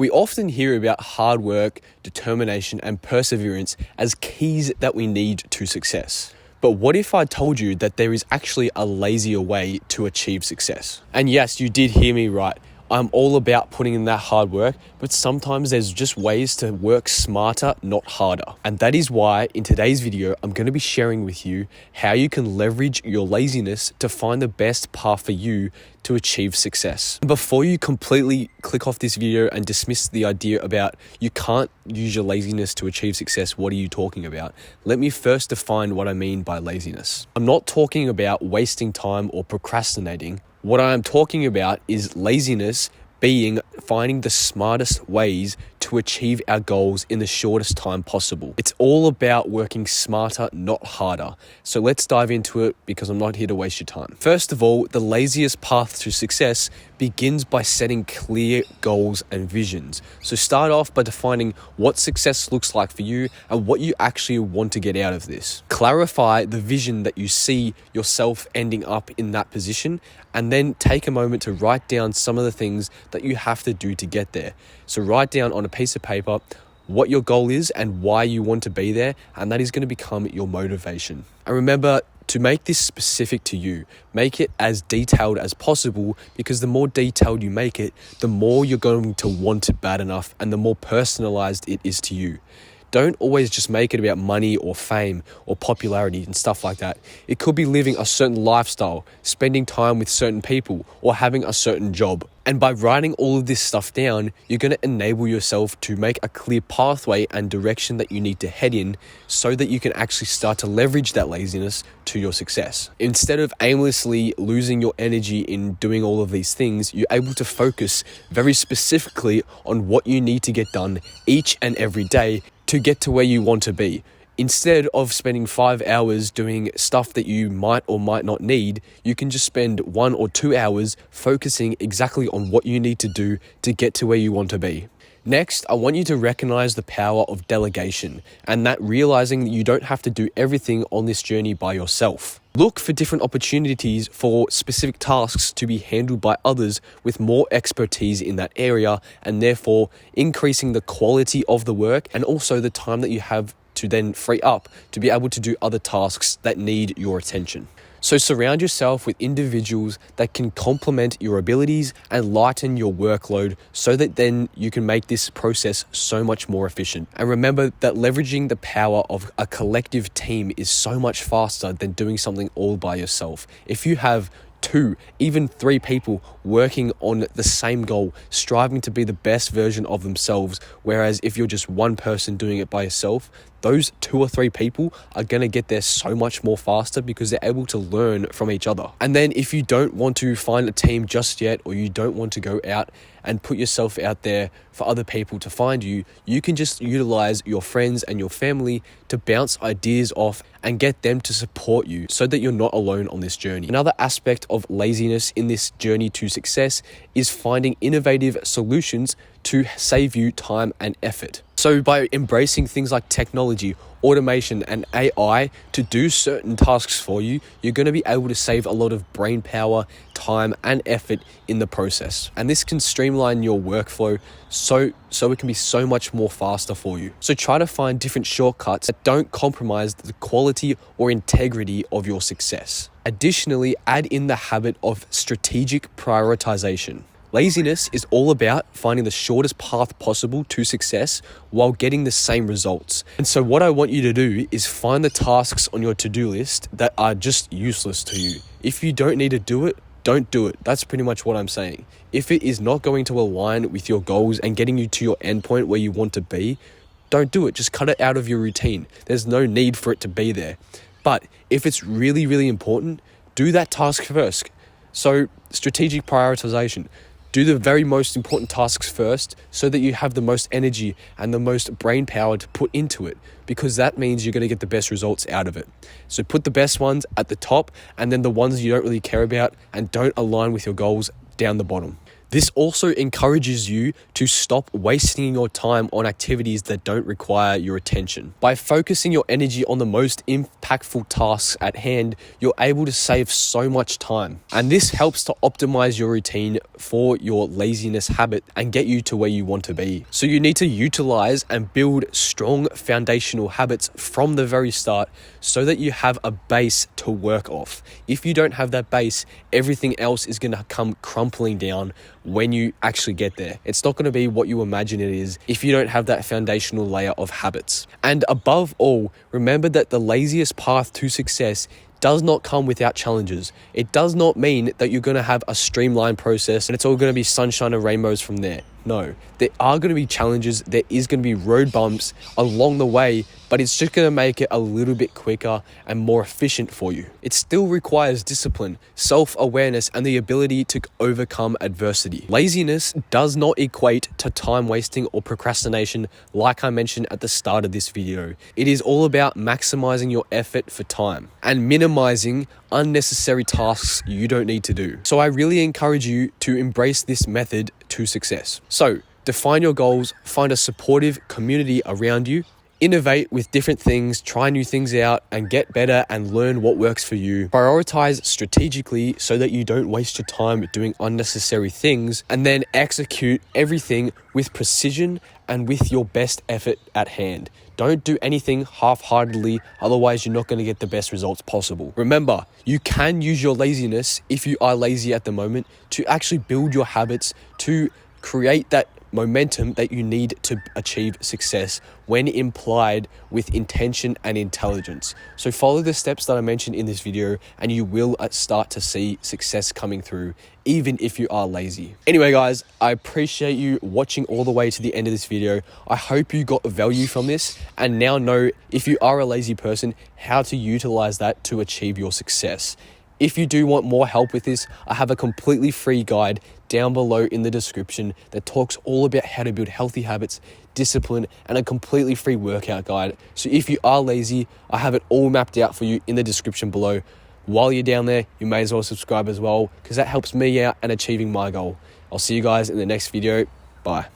We often hear about hard work, determination, and perseverance as keys that we need to success. But what if I told you that there is actually a lazier way to achieve success? And yes, you did hear me right. I'm all about putting in that hard work, but sometimes there's just ways to work smarter, not harder. And that is why in today's video, I'm going to be sharing with you how you can leverage your laziness to find the best path for you to achieve success. Before you completely click off this video and dismiss the idea about you can't use your laziness to achieve success, what are you talking about? Let me first define what I mean by laziness. I'm not talking about wasting time or procrastinating. What I am talking about is laziness being finding the smartest ways to achieve our goals in the shortest time possible. It's all about working smarter, not harder. So let's dive into it because I'm not here to waste your time. First of all, the laziest path to success begins by setting clear goals and visions. So start off by defining what success looks like for you and what you actually want to get out of this. Clarify the vision that you see yourself ending up in that position, and then take a moment to write down some of the things that you have to do to get there. So write down on a piece of paper what your goal is and why you want to be there, and that is going to become your motivation. And remember to make this specific to you. Make it as detailed as possible, because the more detailed you make it, the more you're going to want it bad enough and the more personalized it is to you. Don't always just make it about money or fame or popularity and stuff like that. It could be living a certain lifestyle, spending time with certain people, or having a certain job. And by writing all of this stuff down, you're going to enable yourself to make a clear pathway and direction that you need to head in so that you can actually start to leverage that laziness to your success. Instead of aimlessly losing your energy in doing all of these things, you're able to focus very specifically on what you need to get done each and every day to get to where you want to be. Instead of spending 5 hours doing stuff that you might or might not need, you can just spend 1 or 2 hours focusing exactly on what you need to do to get to where you want to be. Next, I want you to recognize the power of delegation, and that realizing that you don't have to do everything on this journey by yourself. Look for different opportunities for specific tasks to be handled by others with more expertise in that area, and therefore increasing the quality of the work and also the time that you have to then free up to be able to do other tasks that need your attention. So surround yourself with individuals that can complement your abilities and lighten your workload so that then you can make this process so much more efficient. And remember that leveraging the power of a collective team is so much faster than doing something all by yourself. If you have 2, even 3 people working on the same goal, striving to be the best version of themselves, whereas if you're just one person doing it by yourself, those 2 or 3 people are going to get there so much more faster because they're able to learn from each other. And then if you don't want to find a team just yet, or you don't want to go out and put yourself out there for other people to find you, you can just utilize your friends and your family to bounce ideas off and get them to support you so that you're not alone on this journey. Another aspect of laziness in this journey to success is finding innovative solutions to save you time and effort. So by embracing things like technology, automation, and AI to do certain tasks for you, you're going to be able to save a lot of brain power, time, and effort in the process. And this can streamline your workflow so it can be so much more faster for you. So try to find different shortcuts that don't compromise the quality or integrity of your success. Additionally, add in the habit of strategic prioritization. Laziness is all about finding the shortest path possible to success while getting the same results. And so what I want you to do is find the tasks on your to-do list that are just useless to you. If you don't need to do it, don't do it. That's pretty much what I'm saying. If it is not going to align with your goals and getting you to your endpoint where you want to be, don't do it. Just cut it out of your routine. There's no need for it to be there. But if it's really, really important, do that task first. So strategic prioritization. Do the very most important tasks first so that you have the most energy and the most brain power to put into it, because that means you're going to get the best results out of it. So put the best ones at the top, and then the ones you don't really care about and don't align with your goals down the bottom. This also encourages you to stop wasting your time on activities that don't require your attention. By focusing your energy on the most impactful tasks at hand, you're able to save so much time. And this helps to optimize your routine for your laziness habit and get you to where you want to be. So you need to utilize and build strong foundational habits from the very start so that you have a base to work off. If you don't have that base, everything else is going to come crumbling down when you actually get there. It's not going to be what you imagine it is if you don't have that foundational layer of habits. And above all, remember that the laziest path to success does not come without challenges. It does not mean that you're going to have a streamlined process and it's all going to be sunshine and rainbows from there. No, there are going to be challenges. There is going to be road bumps along the way, but it's just going to make it a little bit quicker and more efficient for you. It still requires discipline, self-awareness, and the ability to overcome adversity. Laziness does not equate to time wasting or procrastination, like I mentioned at the start of this video. It is all about maximizing your effort for time and minimizing unnecessary tasks you don't need to do. So I really encourage you to embrace this method to success. So define your goals, find a supportive community around you, innovate with different things, try new things out, and get better and learn what works for you. Prioritize strategically so that you don't waste your time doing unnecessary things, and then execute everything with precision and with your best effort at hand. Don't do anything half-heartedly, otherwise you're not going to get the best results possible. Remember, you can use your laziness, if you are lazy at the moment, to actually build your habits, to create that momentum that you need to achieve success when implied with intention and intelligence. So follow the steps that I mentioned in this video and you will start to see success coming through, even if you are lazy. Anyway, guys, I appreciate you watching all the way to the end of this video. I hope you got value from this and now know, if you are a lazy person, how to utilize that to achieve your success. If you do want more help with this, I have a completely free guide down below in the description that talks all about how to build healthy habits, discipline, and a completely free workout guide. So if you are lazy, I have it all mapped out for you in the description below. While you're down there, you may as well subscribe as well, because that helps me out and achieving my goal. I'll see you guys in the next video. Bye.